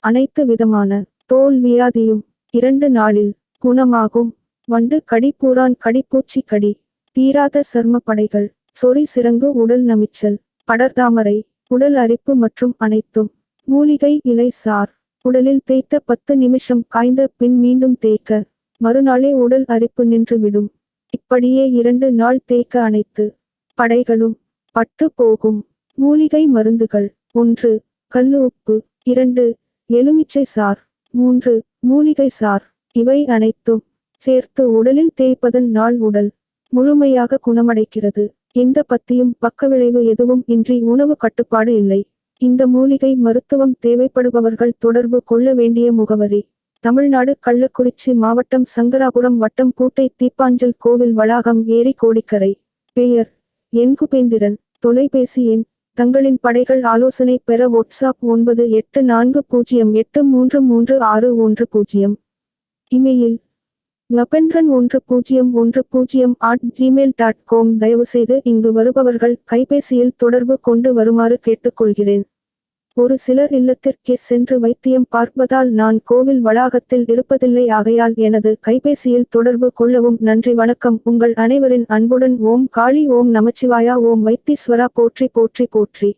அனைத்து விதமான தோல் வியாதியும் 2 நாளில் குணமாகும். வண்டு கடி பூரான் கடி பூச்சி கடி தீராத சர்ம படைகள் சொறி சிரங்கு உடல் நமிச்சல் படர்தாமரை உடல் அரிப்பு மற்றும் அனைத்தும். மூலிகை இலை சார் உடலில் தேய்த்த 10 நிமிஷம் காய்ந்த பின் மீண்டும் தேய்க்க மறுநாளே உடல் அரிப்பு நின்று விடும். இப்படியே 2 நாள் தேய்க்க அனைத்து படைகளும் பட்டு போகும். மூலிகை மருந்துகள் 1. கல்லு உப்பு 2. எலுமிச்சை சார் 3. மூலிகை சார். இவை அனைத்தும் சேர்த்து உடலில் தேய்ப்பதன் நாள் உடல் முழுமையாக குணமடைகிறது. எந்த பத்தியும் பக்கவிளைவு எதுவும் இன்றி உணவு கட்டுப்பாடு இல்லை. இந்த மூலிகை மருத்துவம் தேவைப்படுபவர்கள் தொடர்பு கொள்ள வேண்டிய முகவரி: தமிழ்நாடு கள்ளக்குறிச்சி மாவட்டம் சங்கராபுரம் வட்டம் பூட்டை தீப்பாஞ்சல் கோவில் வளாகம் ஏரி கோடிக்கரை. பெயர்: என் குபேந்திரன். தொலைபேசி எண்: தங்களின் படைகள் ஆலோசனை பெற வாட்ஸ்அப் 9840833610. Email: napendran1010@gmail.com. தயவுசெய்து இங்கு வருபவர்கள் கைபேசியில் தொடர்பு கொண்டு வருமாறு கேட்டுக்கொள்கிறேன். ஒரு சிலர் இல்லத்திற்கே சென்று வைத்தியம் பார்ப்பதால் நான் கோவில் வளாகத்தில் இருப்பதில்லை. ஆகையால் எனது கைபேசியில் தொடர்பு கொள்ளவும். நன்றி வணக்கம். உங்கள் அனைவரின் அன்புடன் ஓம் காளி ஓம் நமச்சிவாயா ஓம் வைத்தீஸ்வரா போற்றி போற்றி போற்றி.